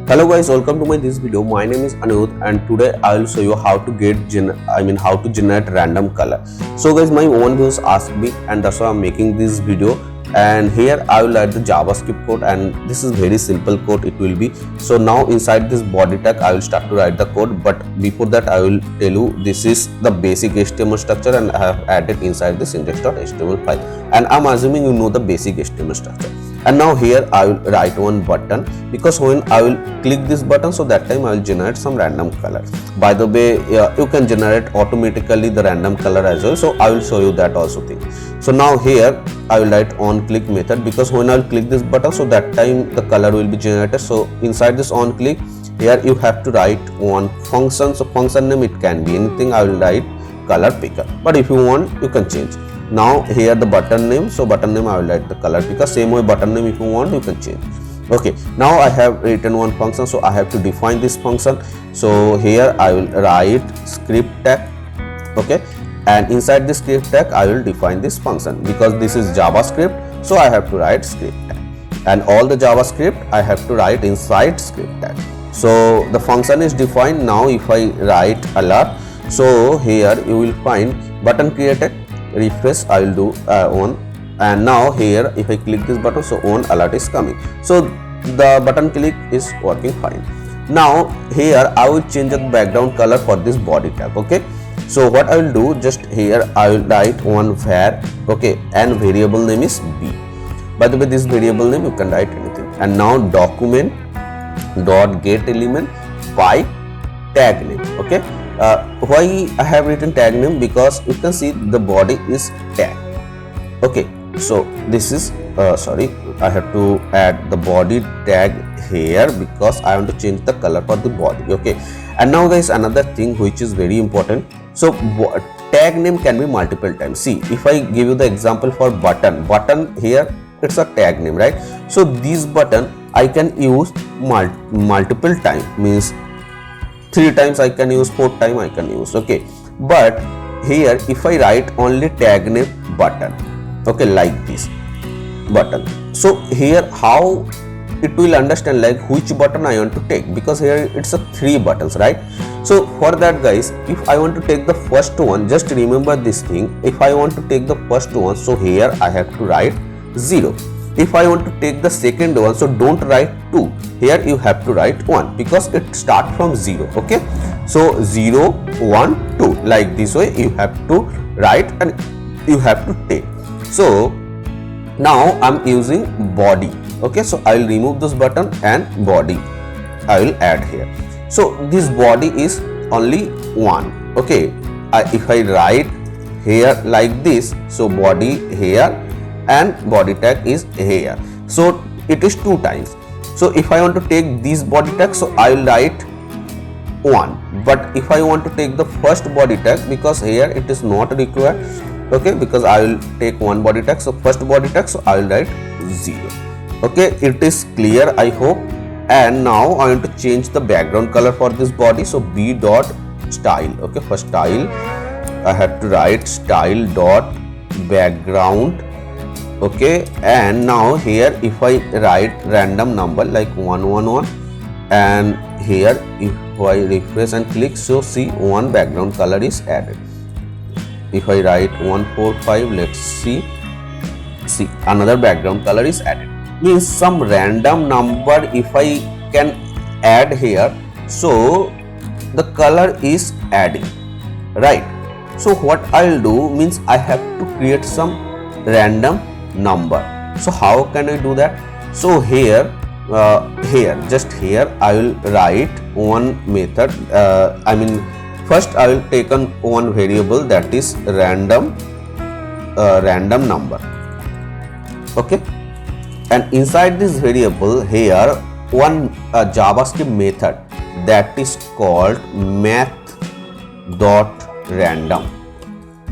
Hello guys, welcome to this video. My name is Anirudh and today I will show you how to get how to generate random color. So guys, my own viewers asked me and that's why I'm making this video. And here I will add the JavaScript code, and this is very simple code it will be. So now inside this body tag I will start to write the code, but before that I will tell you this is the basic HTML structure and I have added inside this index.html file, and I'm assuming you know the basic HTML structure. And now here I will write one button, because when I will click this button, so that time I will generate some random color. By the way, you can generate automatically the random color as well, so I will show you that also thing. So now here I will write on click method, because when I will click this button, so that time the color will be generated. So inside this on click, here you have to write one function. So function name, it can be anything. I will write color picker, but if you want you can change. Now here the button name, so button name I will write the color picker. Same way button name, if you want you can change. Okay, now I have written one function, so I have to define this function. So here I will write script tag. Okay, and inside this script tag I will define this function, because this is JavaScript, so I have to write script tag, and all the JavaScript I have to write inside script tag. So the function is defined. Now if I write alert, so here you will find button created, refresh, I will do on, and now here if I click this button, so on alert is coming. So the button click is working fine. Now here I will change the background color for this body tag. Okay, so what I will do, just here I will write one var, okay, and variable name is b. By the way, this variable name you can write anything. And now document dot get element by tag name. Okay, why I have written tag name, because you can see the body is tag. Okay, so this is sorry, I have to add the body tag here because I want to change the color for the body. Okay, and now guys, another thing which is very important. So tag name can be multiple times. See, if I give you the example for button here, it's a tag name, right? So this button I can use multiple time, means 3 times I can use, 4 times I can use. Okay, but here if I write only tag name button, okay, like this button, so here how it will understand like which button I want to take, because here it's a 3 buttons, right? So for that guys, if I want to take the first one, just remember this thing. If I want to take the first one, so here I have to write 0. If I want to take the second one, so don't write 2, here you have to write 1, because it starts from 0. Okay, so 0 1 2, like this way you have to write and you have to take. So now I'm using body. Okay, so I will remove this button and body I will add here. So this body is only 1. Okay, if I write here like this, so body here and body tag is here, so it is 2 times. So if I want to take this body tag, so I will write 1, but if I want to take the first body tag, because here it is not required, okay, because I will take one body tag, so first body tag, so I will write 0. Okay, it is clear, I hope. And now I want to change the background color for this body, so b dot style. Okay, for style I have to write style dot background. Okay, and now here if I write random number like 111, and here if I refresh and click, so see one background color is added. If I write 145, let's see another background color is added, means some random number if I can add here, so the color is adding, right? So what I'll do means I have to create some random number. So how can I do that? So here just here I will write one method. I mean, first I will take on one variable, that is random number. Okay, and inside this variable here one JavaScript method that is called math.random.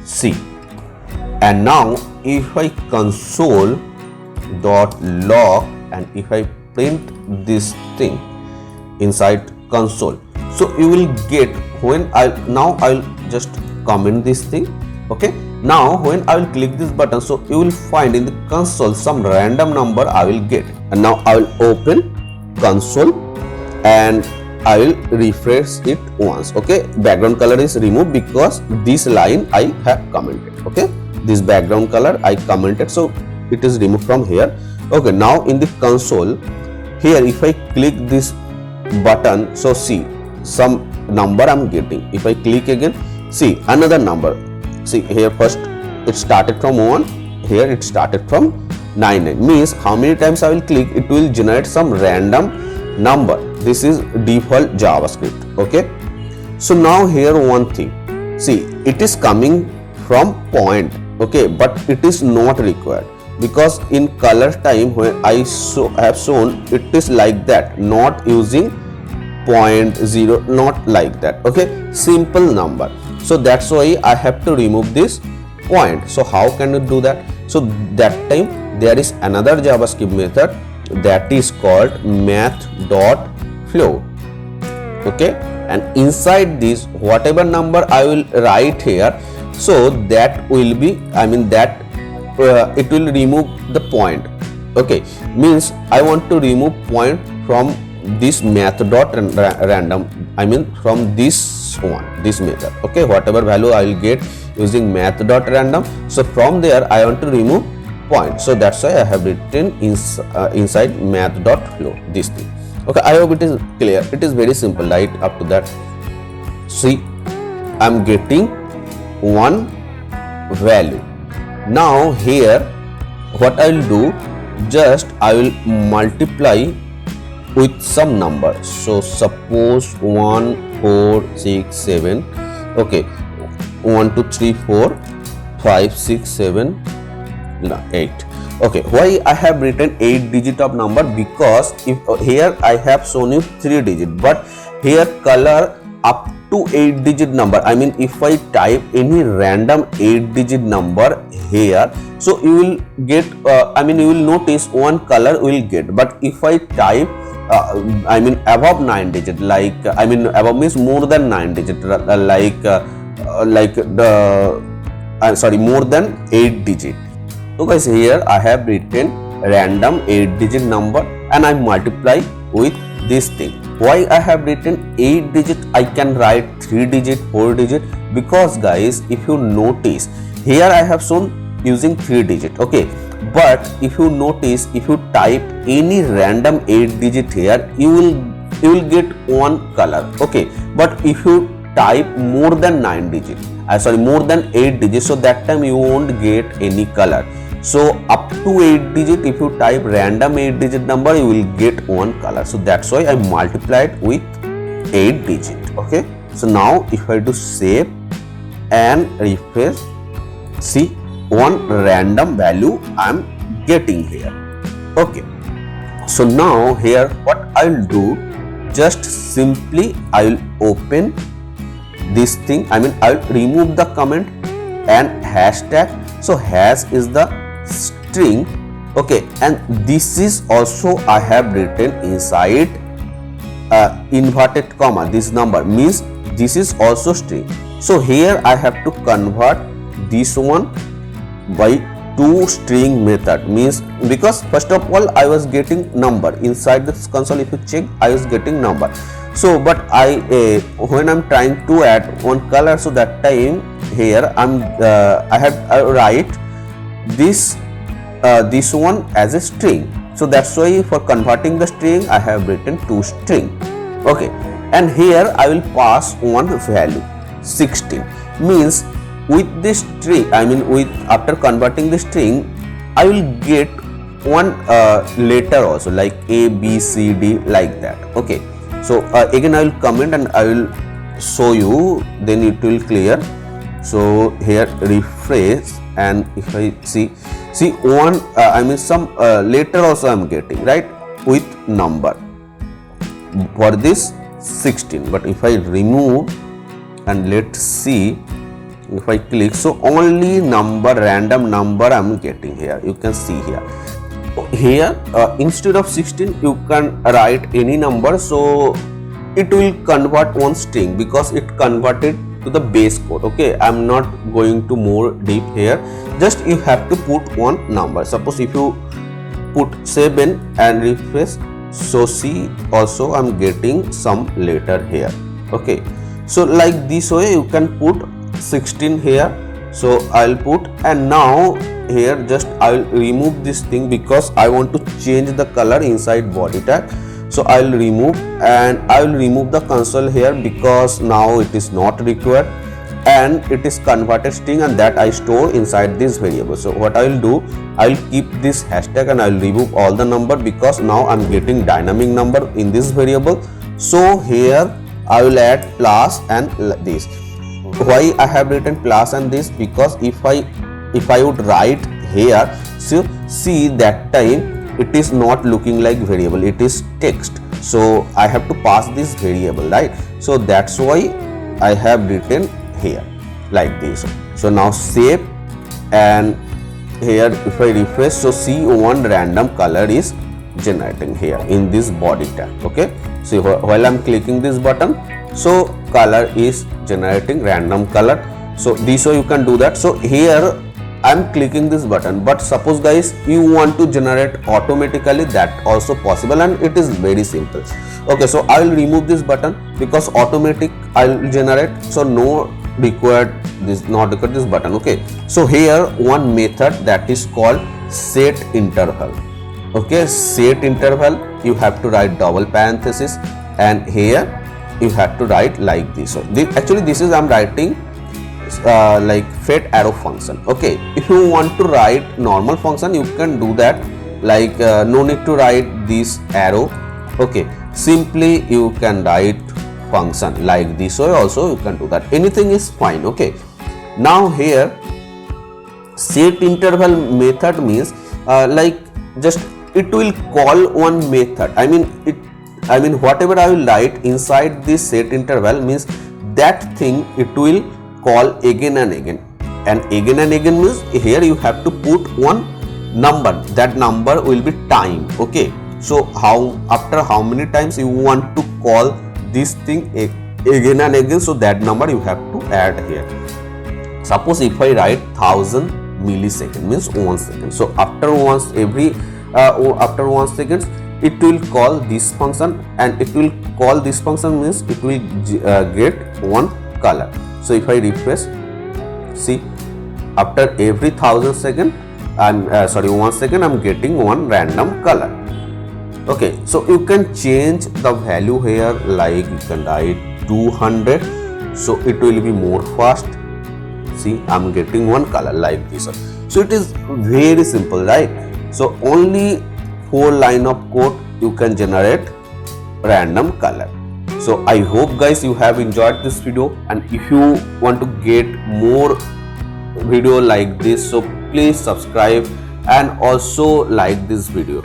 See, and now if I console.log and if I print this thing inside console, so you will get, when I'll just comment this thing. Okay, now when I will click this button, so you will find in the console some random number I will get. And now I will open console and I will refresh it once. Okay, background color is removed because this line I have commented. Okay, this background color I commented, so it is removed from here. Okay, now in the console here, if I click this button, so see some number I'm getting. If I click again, see another number. See here, first it started from 1, here it started from 99. Means how many times I will click, it will generate some random number. This is default JavaScript. Okay, so now here one thing, see it is coming from point. Okay, but it is not required, because in color time when I have shown, it is like that, not using 0.0, not like that. Okay, simple number. So that's why I have to remove this point. So how can you do that? So that time there is another JavaScript method that is called math.float. Okay, and inside this, whatever number I will write here, so that will be, it will remove the point. Okay, means I want to remove point from this math.random, from this one, this method. Okay, whatever value I will get using math.random, so from there I want to remove point. So that's why I have written inside math.float this thing. Okay, I hope it is clear. It is very simple, right? Up to that, see I'm getting one value. Now here what I will do, just I will multiply with some number. So suppose 1 4 6 7. Okay, 1 2 3 4 5 6 7 8. Okay, why I have written 8 digit of number? Because if here I have shown you 3 digit, but here color up to 8 digit number. If I type any random 8 digit number here, so you will get you will notice one color will get. But if I type above 9 digit, like above means more than 9 digit, more than 8 digit. So guys, here I have written random 8 digit number and I multiply with this thing. Why I have written 8 digit? I can write 3 digit, 4 digit, because guys, if you notice here I have shown using 3 digit. Okay, but if you notice, if you type any random 8 digit here, you will get one color. Okay, but if you type more than 9 digit, more than 8 digits, so that time you won't get any color. So up to 8 digit, if you type random 8 digit number, you will get one color. So that's why I multiplied with 8 digit. Okay, so now if I do save and refresh, see one random value I am getting here. Okay, so now here what I will do, just simply I will open this thing. I will remove the comment and hashtag. So hash is the string. Okay, and this is also I have written inside inverted comma. This number means this is also string. So here I have to convert this one by to string method, means because first of all I was getting number inside this console. If you check, I was getting number. So but when I'm trying to add one color, so that time here I write this one as a string. So that's why for converting the string I have written to string. Okay, and here I will pass one value 16, means with this string, with after converting the string, I will get one letter also, like A, B, C, D, like that. Okay, so again I will comment and I will show you, then it will clear. So here refresh, and if I see one some letter also I am getting, right, with number for this 16. But if I remove and let's see, if I click, so only number, random number I am getting here. You can see here instead of 16 you can write any number, so it will convert one string because it converted to the base code. Okay, I am not going to more deep here, just you have to put one number. Suppose if you put 7 and refresh, So see, also I'm getting some letter here. Okay, so like this way you can put 16 here. So I'll put, and now here just I'll remove this thing because I want to change the color inside body tag. So I'll remove, and I will remove the console here because now it is not required, and it is converted string, and that I store inside this variable. So what I will do, I'll keep this hashtag and I'll remove all the number because now I'm getting dynamic number in this variable. So here I will add plus and this. Why I have written plus and this? Because if I would write here, so see that time it is not looking like variable, it is text. So I have to pass this variable, right? So that's why I have written here like this. So now save, and here if I refresh, so see one random color is generating here in this body tag. Okay, so while I'm clicking this button, so color is generating random color. So this way you can do that. So here I'm clicking this button, but suppose guys you want to generate automatically, that also possible, and it is very simple. Okay, so I will remove this button because automatic I will generate, so no required this, not required this button. Okay, so here one method that is called set interval. Okay, set interval, you have to write double parenthesis, and here you have to write like this. So actually this is I'm writing like fat arrow function. Okay, if you want to write normal function, you can do that, like no need to write this arrow. Okay, simply you can write function like this way also, you can do that, anything is fine. Okay, now here set interval method means like just it will call one method. I mean whatever I will write inside this set interval means that thing it will call again and again, and again means here you have to put one number, that number will be time. Okay, so after how many times you want to call this thing again and again, so that number you have to add here. Suppose if I write 1000 millisecond means 1 second, so after after 1 second it will call this function, and it will call this function means it will get one color. So if I refresh, see after every 1000 second, I'm 1 second, I'm getting one random color. Okay, so you can change the value here, like you can write 200, so it will be more fast. See, I'm getting one color like this. So it is very simple, right? So only 4 line of code you can generate random color. So I hope guys you have enjoyed this video, and if you want to get more video like this, so please subscribe and also like this video.